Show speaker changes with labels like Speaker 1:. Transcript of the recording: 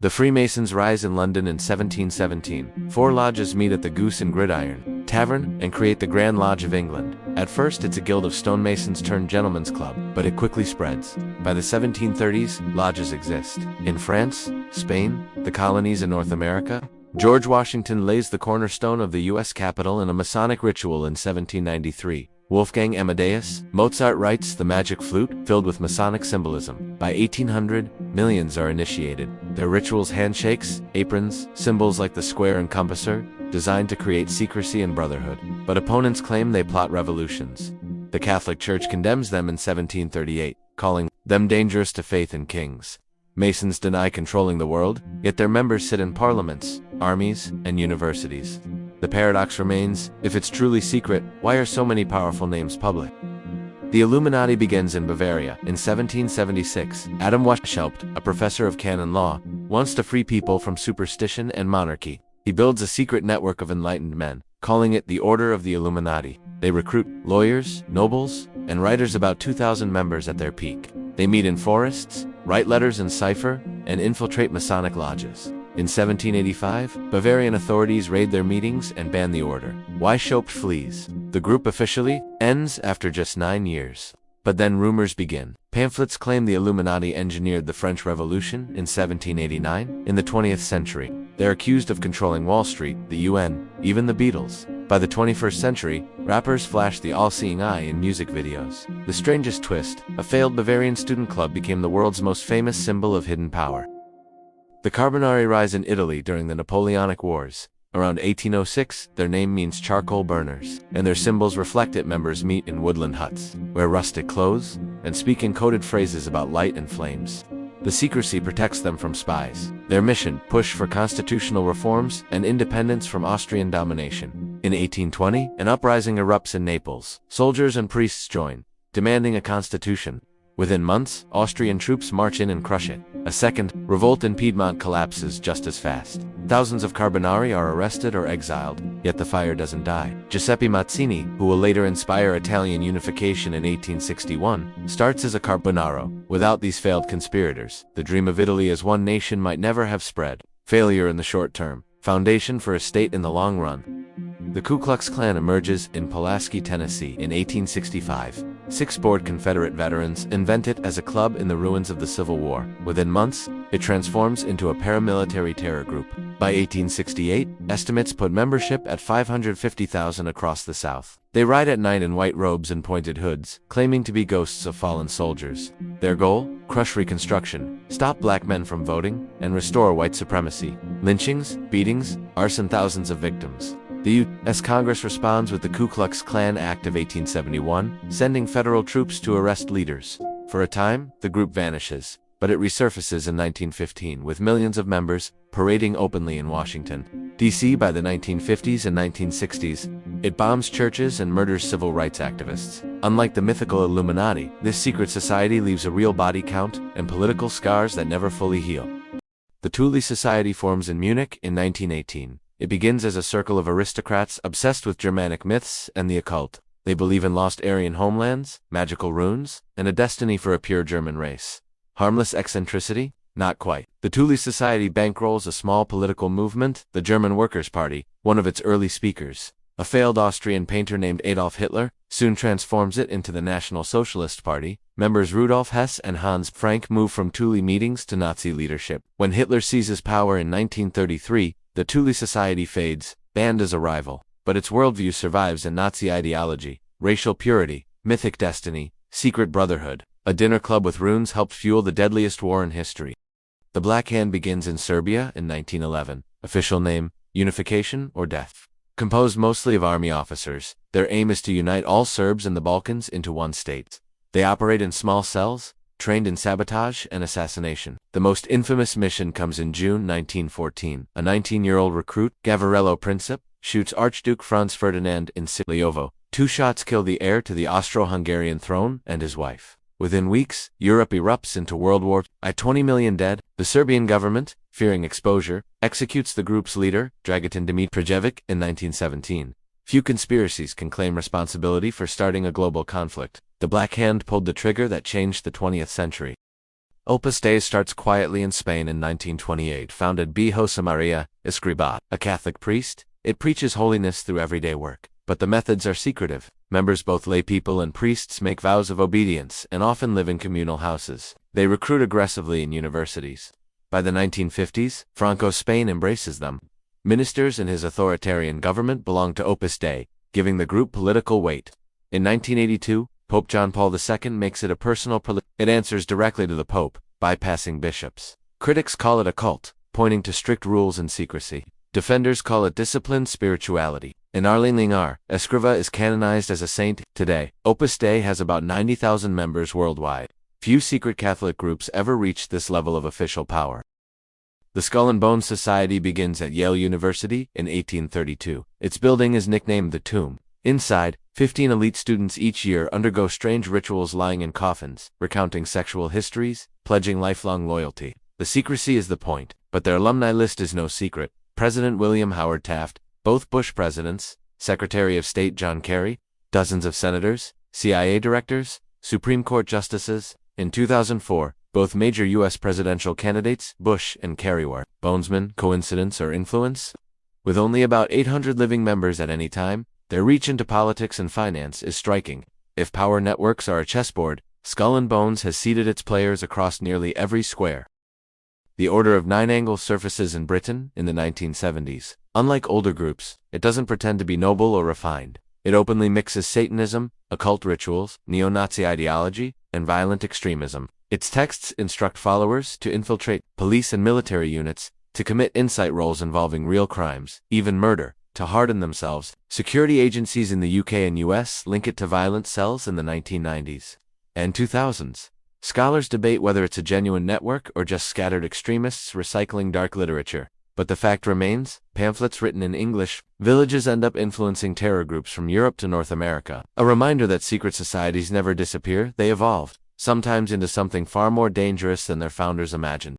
Speaker 1: The Freemasons rise in London in 1717. Four lodges meet at the Goose and Gridiron Tavern and create the Grand Lodge of England. At first, it's a guild of stonemasons turned gentlemen's club, but it quickly spreads. By the 1730s, lodges exist. In France, Spain, the colonies in North America, George Washington lays the cornerstone of the U.S. Capitol in a Masonic ritual in 1793. Wolfgang Amadeus Mozart writes the magic flute filled with Masonic symbolism. By 1800, millions are initiated. Their rituals, handshakes, aprons, symbols like the square and compasser, designed to create secrecy and brotherhood. But opponents claim they plot revolutions. The Catholic Church condemns them in 1738, calling them dangerous to faith and kings. Masons deny controlling the world, yet their members sit in parliaments, armies, and universities. The paradox remains, if it's truly secret, why are so many powerful names public? The Illuminati begins in Bavaria. In 1776, Adam Weishaupt, a professor of canon law, wants to free people from superstition and monarchy. He builds a secret network of enlightened men, calling it the Order of the Illuminati. They recruit lawyers, nobles, and writers, about 2,000 members at their peak. They meet in forests, write letters in cipher, and infiltrate Masonic lodges. In 1785, Bavarian authorities raid their meetings and ban the order. Weishaupt flees. The group officially ends after just 9 years. But then rumors begin. Pamphlets claim the Illuminati engineered the French Revolution in 1789. In the 20th century, they're accused of controlling Wall Street, the UN, even the Beatles. By the 21st century, rappers flash the all-seeing eye in music videos. The strangest twist, a failed Bavarian student club became the world's most famous symbol of hidden power. The Carbonari rise in Italy during the Napoleonic Wars. Around 1806, their name means charcoal burners, and their symbols reflect it. Members meet in woodland huts, wear rustic clothes, and speak in coded phrases about light and flames. The secrecy protects them from spies. Their mission, push for constitutional reforms and independence from Austrian domination. In 1820, an uprising erupts in Naples. Soldiers and priests join, demanding a constitution. Within months, Austrian troops march in and crush it. A second revolt in Piedmont collapses just as fast. Thousands of Carbonari are arrested or exiled, yet the fire doesn't die. Giuseppe Mazzini, who will later inspire Italian unification in 1861, starts as a Carbonaro. Without these failed conspirators, the dream of Italy as one nation might never have spread. Failure in the short term, foundation for a state in the long run. The Ku Klux Klan emerges in Pulaski, Tennessee in 1865. 6 bored Confederate veterans invent it as a club in the ruins of the Civil War. Within months, it transforms into a paramilitary terror group. By 1868, estimates put membership at 550,000 across the South. They ride at night in white robes and pointed hoods, claiming to be ghosts of fallen soldiers. Their goal? Crush Reconstruction, stop black men from voting, and restore white supremacy. Lynchings, beatings, arson, thousands of victims. The U.S. Congress responds with the Ku Klux Klan Act of 1871, sending federal troops to arrest leaders. For a time, the group vanishes, but it resurfaces in 1915 with millions of members parading openly in Washington, D.C. By the 1950s and 1960s, it bombs churches and murders civil rights activists. Unlike the mythical Illuminati, this secret society leaves a real body count and political scars that never fully heal. The Thule Society forms in Munich in 1918. It begins as a circle of aristocrats obsessed with Germanic myths and the occult. They believe in lost Aryan homelands, magical runes, and a destiny for a pure German race. Harmless eccentricity? Not quite. The Thule Society bankrolls a small political movement, the German Workers' Party. One of its early speakers, a failed Austrian painter named Adolf Hitler, soon transforms it into the National Socialist Party. Members Rudolf Hess and Hans Frank move from Thule meetings to Nazi leadership. When Hitler seizes power in 1933, the Thule Society fades, banned as a rival, but its worldview survives in Nazi ideology, racial purity, mythic destiny, secret brotherhood. A dinner club with runes helped fuel the deadliest war in history. The Black Hand begins in Serbia in 1911. Official name, Unification or Death. Composed mostly of army officers, their aim is to unite all Serbs in the Balkans into one state. They operate in small cells, trained in sabotage and assassination. The most infamous mission comes in June 1914. A 19-year-old recruit, Gavarello Princip, shoots Archduke Franz Ferdinand in Siliovo. 2 shots kill the heir to the Austro-Hungarian throne and his wife. Within weeks, Europe erupts into World War II. 20 million dead. The Serbian government, fearing exposure, executes the group's leader, Dragutin Dimitrijevic, in 1917. Few conspiracies can claim responsibility for starting a global conflict. The Black Hand pulled the trigger that changed the 20th century. Opus Dei starts quietly in Spain in 1928, founded by José María Escribá, a Catholic priest. It preaches holiness through everyday work, but the methods are secretive. Members, both lay people and priests, make vows of obedience and often live in communal houses. They recruit aggressively in universities. By the 1950s, Franco's Spain embraces them. Ministers in his authoritarian government belong to Opus Dei, giving the group political weight. In 1982, Pope John Paul II makes it a personal it answers directly to the Pope, bypassing bishops. Critics call it a cult, pointing to strict rules and secrecy. Defenders call it disciplined spirituality. In Arlingar, Escrivá is canonized as a saint. Today, Opus Dei has about 90,000 members worldwide. Few secret Catholic groups ever reached this level of official power. The Skull and Bones Society begins at Yale University in 1832. Its building is nicknamed the Tomb. Inside, 15 elite students each year undergo strange rituals, lying in coffins, recounting sexual histories, pledging lifelong loyalty. The secrecy is the point, but their alumni list is no secret. President William Howard Taft, both Bush presidents, Secretary of State John Kerry, dozens of senators, CIA directors, Supreme Court justices. In 2004, both major U.S. presidential candidates, Bush and Kerry, were bonesmen. Coincidence or influence? With only about 800 living members at any time, their reach into politics and finance is striking. If power networks are a chessboard, Skull and Bones has seeded its players across nearly every square. The Order of Nine Angles surfaces in Britain in the 1970s. Unlike older groups, it doesn't pretend to be noble or refined. It openly mixes Satanism, occult rituals, neo-Nazi ideology, and violent extremism. Its texts instruct followers to infiltrate police and military units, to commit insight roles involving real crimes, even murder, to harden themselves. Security agencies in the UK and US link it to violent cells in the 1990s and 2000s. Scholars debate whether it's a genuine network or just scattered extremists recycling dark literature. But the fact remains, pamphlets written in English, villages end up influencing terror groups from Europe to North America. A reminder that secret societies never disappear, they evolve, sometimes into something far more dangerous than their founders imagined.